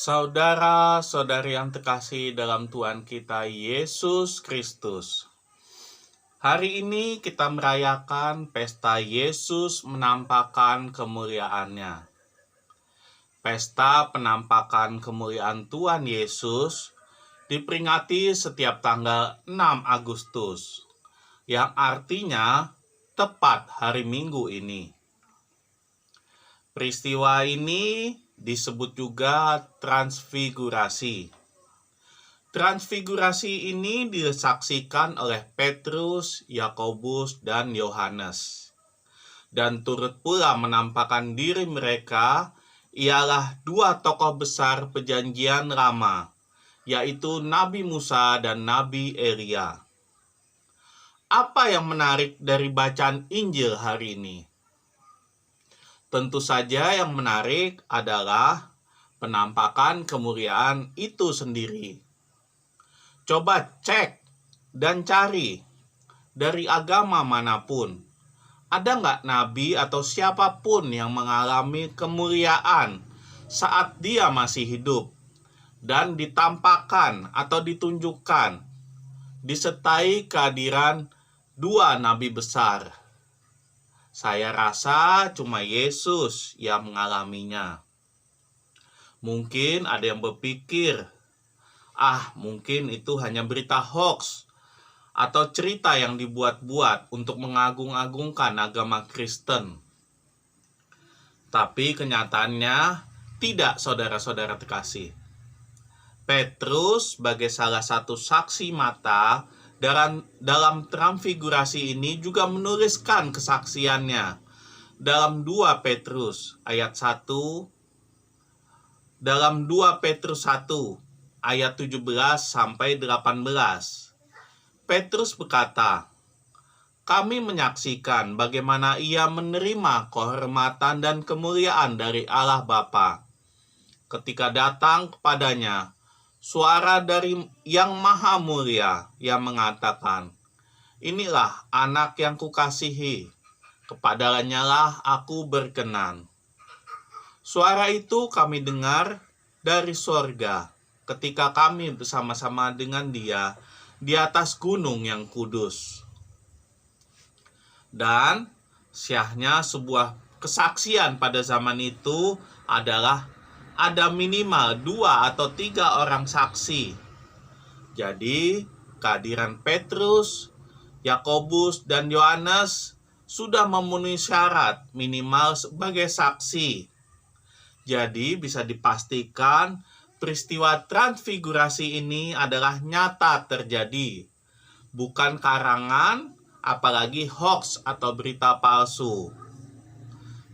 Saudara-saudari yang terkasih dalam Tuhan kita Yesus Kristus. Hari ini kita merayakan pesta Yesus menampakkan kemuliaannya. Pesta penampakan kemuliaan Tuhan Yesus diperingati setiap tanggal 6 Agustus, yang artinya tepat hari Minggu ini. Peristiwa ini disebut juga transfigurasi. Transfigurasi ini disaksikan oleh Petrus, Yakobus, dan Yohanes. Dan turut pula menampakkan diri mereka ialah dua tokoh besar perjanjian lama, yaitu Nabi Musa dan Nabi Elia. Apa yang menarik dari bacaan Injil hari ini? Tentu saja yang menarik adalah penampakan kemuliaan itu sendiri. Coba cek dan cari dari agama manapun. Ada nggak nabi atau siapapun yang mengalami kemuliaan saat dia masih hidup dan ditampakkan atau ditunjukkan disertai kehadiran dua nabi besar? Saya rasa cuma Yesus yang mengalaminya. Mungkin ada yang berpikir, mungkin itu hanya berita hoax atau cerita yang dibuat-buat untuk mengagung-agungkan agama Kristen. Tapi kenyataannya tidak, saudara-saudara terkasih. Petrus sebagai salah satu saksi mata dalam transfigurasi ini juga menuliskan kesaksiannya dalam 2 Petrus ayat 1 dalam 2 Petrus 1 ayat 17 sampai 18. Petrus berkata, "Kami menyaksikan bagaimana ia menerima kehormatan dan kemuliaan dari Allah Bapa ketika datang kepadanya suara dari Yang Maha Mulia yang mengatakan, 'Inilah anak yang kukasihi, kepadanya lah aku berkenan.' Suara itu kami dengar dari sorga ketika kami bersama-sama dengan Dia di atas gunung yang kudus." Dan syahnya sebuah kesaksian pada zaman itu adalah ada minimal 2 atau 3 orang saksi. Jadi, kehadiran Petrus, Yakobus, dan Yohanes sudah memenuhi syarat minimal sebagai saksi. Jadi, bisa dipastikan peristiwa transfigurasi ini adalah nyata terjadi, bukan karangan, apalagi hoax atau berita palsu.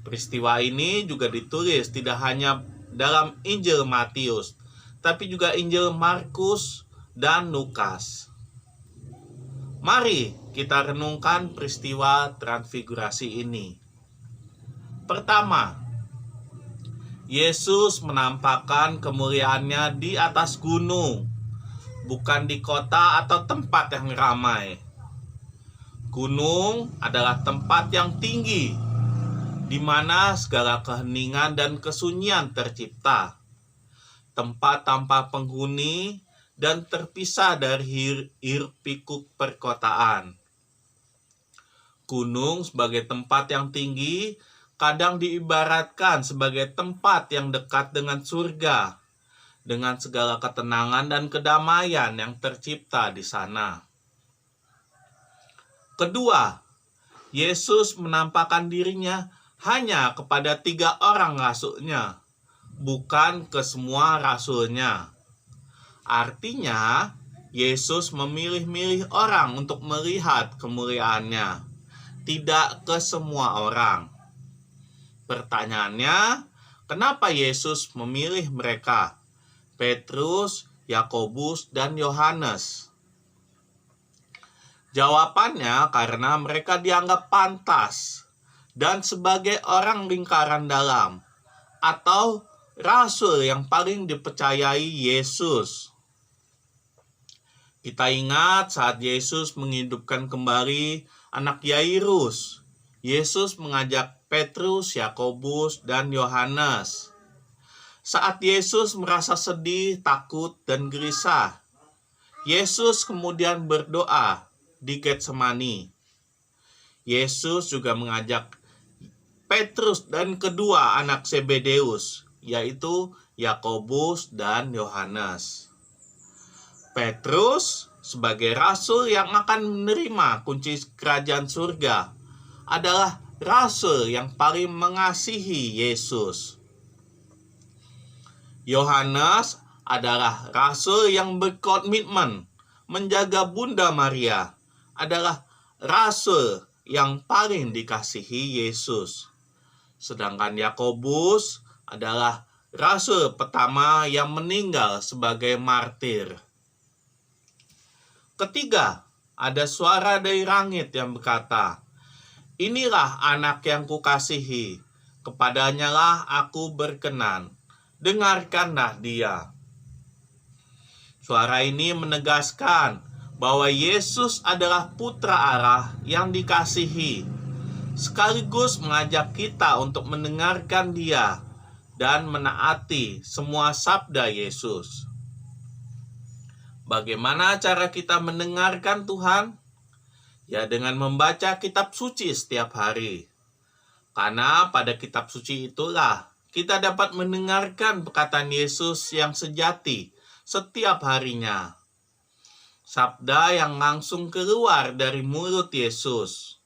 Peristiwa ini juga ditulis tidak hanya dalam Injil Matius, tapi juga Injil Markus dan Lukas. Mari kita renungkan peristiwa transfigurasi ini. Pertama, Yesus menampakkan kemuliaannya di atas gunung, bukan di kota atau tempat yang ramai. Gunung adalah tempat yang tinggi, di mana segala keheningan dan kesunyian tercipta. Tempat tanpa penghuni dan terpisah dari hiruk-pikuk perkotaan. Gunung sebagai tempat yang tinggi kadang diibaratkan sebagai tempat yang dekat dengan surga, dengan segala ketenangan dan kedamaian yang tercipta di sana. Kedua, Yesus menampakkan dirinya hanya kepada 3 orang rasulnya, bukan ke semua rasulnya. Artinya, Yesus memilih-milih orang untuk melihat kemuliaannya, tidak ke semua orang. Pertanyaannya, kenapa Yesus memilih mereka? Petrus, Yakobus, dan Yohanes. Jawabannya karena mereka dianggap pantas dan sebagai orang lingkaran dalam atau rasul yang paling dipercayai Yesus. Kita ingat saat Yesus menghidupkan kembali anak Yairus, Yesus mengajak Petrus, Yakobus, dan Yohanes. Saat Yesus merasa sedih, takut, dan gelisah, Yesus kemudian berdoa di Getsemani. Yesus juga mengajak Petrus dan kedua anak Zebedeus, yaitu Yakobus dan Yohanes. Petrus sebagai rasul yang akan menerima kunci kerajaan surga adalah rasul yang paling mengasihi Yesus. Yohanes adalah rasul yang berkomitmen menjaga Bunda Maria, adalah rasul yang paling dikasihi Yesus. Sedangkan Yakobus adalah rasul pertama yang meninggal sebagai martir. Ketiga, ada suara dari langit yang berkata, "Inilah anak yang kukasihi, kepadanyalah aku berkenan. Dengarkanlah dia." Suara ini menegaskan bahwa Yesus adalah putra Allah yang dikasihi, sekaligus mengajak kita untuk mendengarkan dia dan menaati semua sabda Yesus. Bagaimana cara kita mendengarkan Tuhan? Ya, dengan membaca kitab suci setiap hari. Karena pada kitab suci itulah kita dapat mendengarkan perkataan Yesus yang sejati setiap harinya. Sabda yang langsung keluar dari mulut Yesus.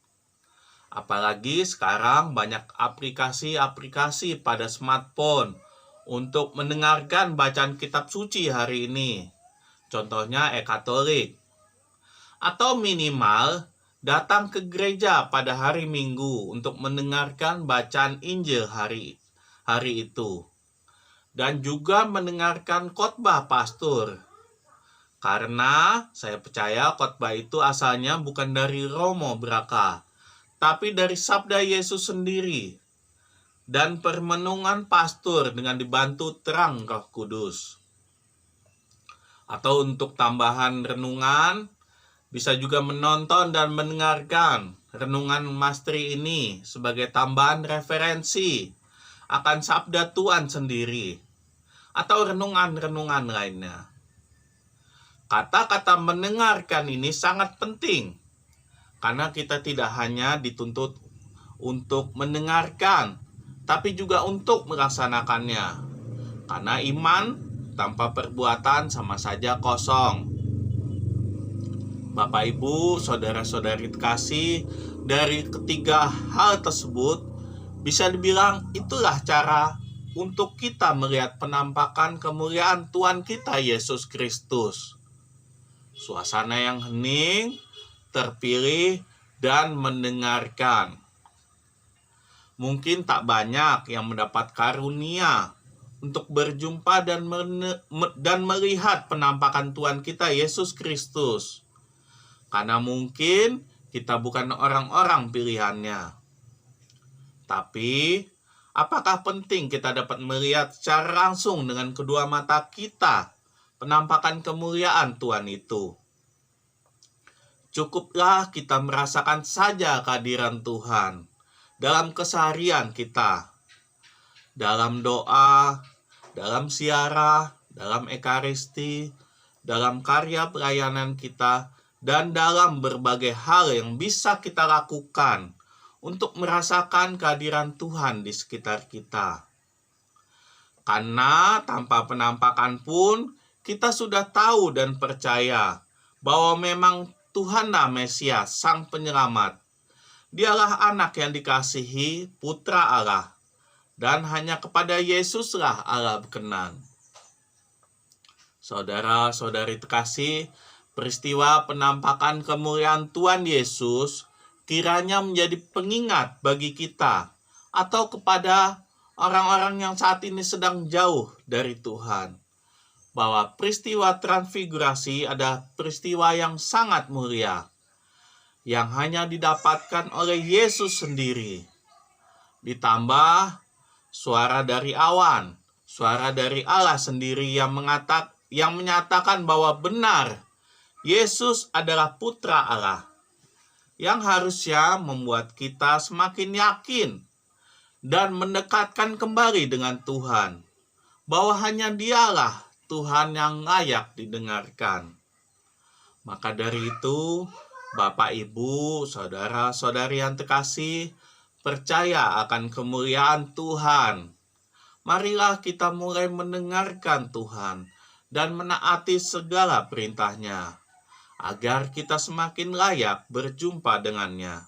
Apalagi sekarang banyak aplikasi-aplikasi pada smartphone untuk mendengarkan bacaan kitab suci hari ini. Contohnya e-Katolik. Atau minimal datang ke gereja pada hari Minggu untuk mendengarkan bacaan Injil hari itu. Dan juga mendengarkan khotbah pastor. Karena saya percaya khotbah itu asalnya bukan dari Romo Braka, tapi dari sabda Yesus sendiri. Dan permenungan pastor dengan dibantu terang Roh Kudus. Atau untuk tambahan renungan, bisa juga menonton dan mendengarkan renungan Mastri ini sebagai tambahan referensi akan sabda Tuhan sendiri, atau renungan-renungan lainnya. Kata-kata mendengarkan ini sangat penting, karena kita tidak hanya dituntut untuk mendengarkan, tapi juga untuk melaksanakannya. Karena iman tanpa perbuatan sama saja kosong. Bapak, Ibu, saudara-saudari terkasih, dari ketiga hal tersebut bisa dibilang itulah cara untuk kita melihat penampakan kemuliaan Tuhan kita Yesus Kristus. Suasana yang hening, terpilih, dan mendengarkan. Mungkin tak banyak yang mendapat karunia untuk berjumpa dan melihat penampakan Tuhan kita Yesus Kristus. Karena mungkin kita bukan orang-orang pilihannya. Tapi, apakah penting kita dapat melihat secara langsung dengan kedua mata kita penampakan kemuliaan Tuhan itu? Cukuplah kita merasakan saja kehadiran Tuhan dalam keseharian kita, dalam doa, dalam siarah, dalam ekaristi, dalam karya pelayanan kita, dan dalam berbagai hal yang bisa kita lakukan untuk merasakan kehadiran Tuhan di sekitar kita. Karena tanpa penampakan pun kita sudah tahu dan percaya bahwa memang Tuhanlah Mesias, Sang Penyelamat. Dialah anak yang dikasihi, putra Allah, dan hanya kepada Yesuslah Allah berkenan. Saudara-saudari terkasih, peristiwa penampakan kemuliaan Tuhan Yesus kiranya menjadi pengingat bagi kita atau kepada orang-orang yang saat ini sedang jauh dari Tuhan, bahwa peristiwa transfigurasi adalah peristiwa yang sangat mulia, yang hanya didapatkan oleh Yesus sendiri. Ditambah suara dari awan, suara dari Allah sendiri yang menyatakan bahwa benar Yesus adalah putra Allah, yang harusnya membuat kita semakin yakin dan mendekatkan kembali dengan Tuhan, bahwa hanya Dialah Tuhan yang layak didengarkan. Maka dari itu, Bapak, Ibu, saudara-saudari yang terkasih, percaya akan kemuliaan Tuhan. Marilah kita mulai mendengarkan Tuhan dan menaati segala perintah-Nya, agar kita semakin layak berjumpa dengannya,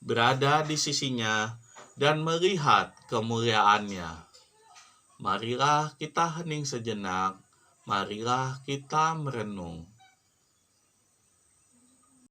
berada di sisinya, dan melihat kemuliaan-Nya. Marilah kita hening sejenak, marilah kita merenung.